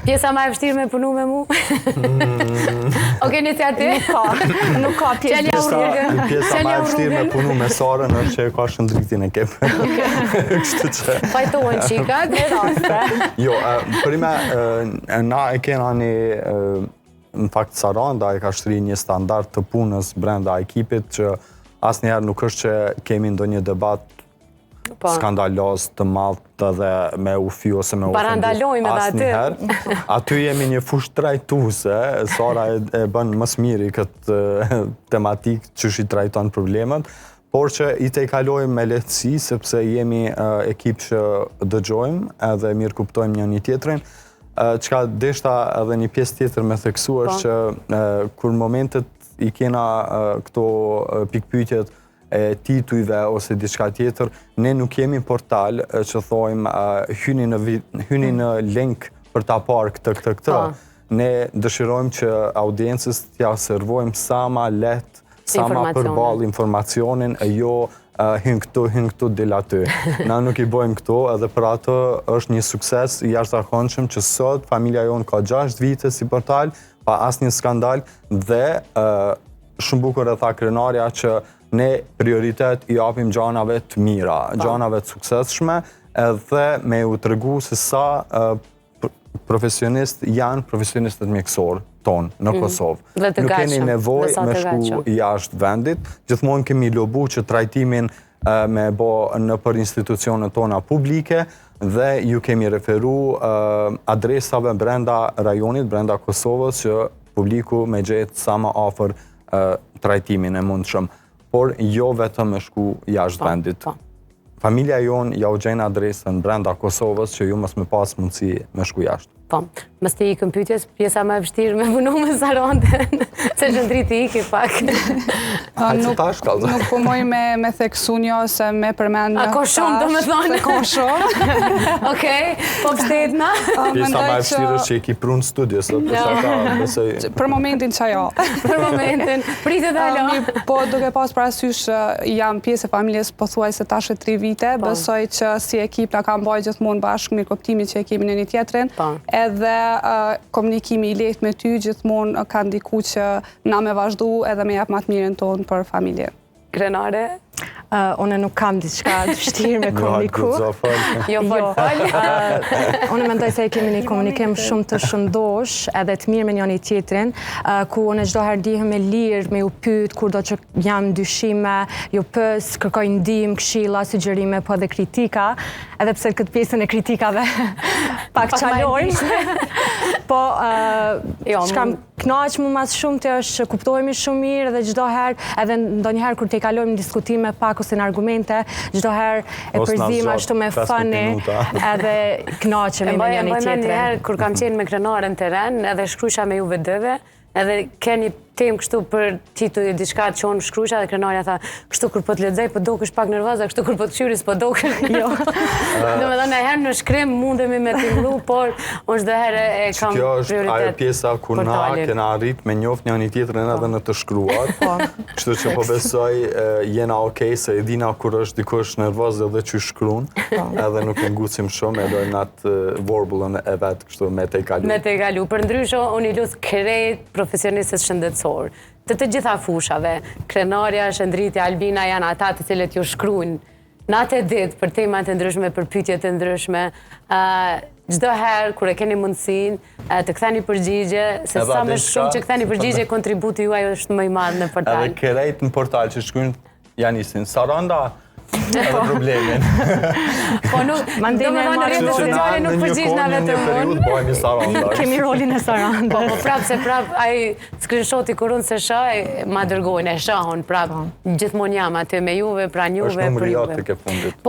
Pjesa ma e vështirë me punu me mu? Oke, nësi ati? Nuk ka pjesë. Pjesa ma e vështirë me punu me Sarën është që ka shëndritin e kepë. Fajtohen qikat, në raste. Jo, përime, na e kena një, në fakt Saranda e ka shtri një standard të punës brenda ekipit që asnjëherë nuk është që kemi ndonjë debat skandalos të madh dhe me ufi ose me ofendu. Parandalojme dhe aty. Asnjëherë. Aty jemi një fushë trajtuese, Sara e bën më së miri këtë tematikë që i trajton problemet, por që i te kalojmë me lehtësi sepse jemi ekip që dëgjojmë edhe mirë kuptojmë njëri tjetrin. Çka deshta edhe një pjesë tjetër me theksu është që kur momentet i kena këto pikpyetjet e titujve ose diçka tjetër, ne nuk kemi portal që thojmë hyni në link për ta parë këtë. Ne dëshirojmë që audiencës t'ja servojmë sa ma lehtë, sa ma përballë informacionin, e jo hynë këtu, del aty. Na nuk i bojmë këto, edhe për atë është një sukses i jashtëzakonshëm që sot familja jonë ka 6 vite si portal, pa asnjë skandal, dhe shumë bukur e tha krenarja që ne prioritet i japim gjanave të mira, gjanave të suksesshme, edhe me u tregu se sa profesionist janë profesionistët mjekësor tonë në Kosovë. Nuk keni nevojë me shku jashtë vendit, gjithmonë kemi lobu që trajtimin me bo në për institucionet tona publike dhe ju kemi referu adresave brenda rajonit, brenda Kosovës, që publiku me gjetë sa më afër trajtimin e mundshëm, por jo vetëm me shku jashtë vendit. Familja jonë ja u gjenë adresën brenda Kosovës që ju mos me pas mundësi me shku jashtë. Po, mës të ikën pyetjes, pjesa më e vështirë me punu me Sarandën, se shëndriti iki pak. Nuk punoj me theksu një ose me përmend një. A ko shumë, do me thonë? Ko shumë. Okej, po pështetna. Pjesa më e vështirë është që i ki prunë studios. Për momentin që jo. Për momentin, pritet alo. Po, duke pas parasysh jam pjesë e familjes pothuajse tash 3 vite, besoj që si ekip na kam bajë gjithmonë bashkë me kuptimin që e kemi në një tjetrin, edhe komunikimi i lehtë me ty gjithmonë ka ndiku që na me vazhdu edhe me jap më të mirën tonë për familje. Krenare? Une nuk kam diçka të vështirë me komuniku. Jo, fol. Une mendoj se kemi një komunikim shumë të shëndosh edhe të mirë me njëri tjetrin, ku une çdo herë ndihem me lirë, me u pyet kur do që jam dyshime, ju pës, kërkoj ndihmë, këshilla, sugjerime, po edhe kritika, edhe pse këtë pjesën e kritikave pak qalojmë. Po, çka më kënaq më mas shumë të është që kuptohemi shumë mirë dhe çdo herë, edhe ndonjëherë kur te kalojmë diskutime pak ose në argumente, çdo herë e përzim ashtu me funny, edhe kënaqemi me njëri tjetrin. Një herë kur kam qenë me krenaren të ren, edhe shkrusha me juve dëve, edhe keni temë kështu për titull e diçka të qonë shkrusha dhe krenarja tha, kështu kur po të lexoj po dokesh pak nervoza, kështu kur po të qyris po dokesh. Jo. Domethënë herë në shkrim mundemi me tingëllu, por unë çdo herë e kam prioritet. Kjo është ajo pjesa ku na kena arrit me njoft njëri tjetrin edhe në të shkruar. Kështu që po besoj jena okay se e dina kur është dikush nervoz edhe që shkruan, edhe nuk e ngucim shumë, e lojmë atë vorbullën e vet kështu me te kalu. Me te kalu. Përndryshe unë i lut krejt profesionistët shëndetësorë. Të gjitha fushave, krenarja, shëndritja, Albina janë ata të cilët ju shkruajnë natë e ditë për temat e ndryshme, për pyetje të ndryshme. Çdo herë kur e keni mundësinë të ktheni përgjigje, se sa më shumë që ktheni përgjigje, kontributi juaj është më i madh në portal. Edhe krejt në portal që shkruajnë janë isin Saranda edhe problemin. Po nuk, domethënë rrjetet sociale nuk përgjigjen na vetëm unë. Kemi rolin e Sarandës. Po prapë se prapë ai screenshoti kur unë se shoh, ma dërgojnë, e shohun prapë. Gjithmonë jam aty me juve, pranë juve, për juve. Është numri jote ke fundit.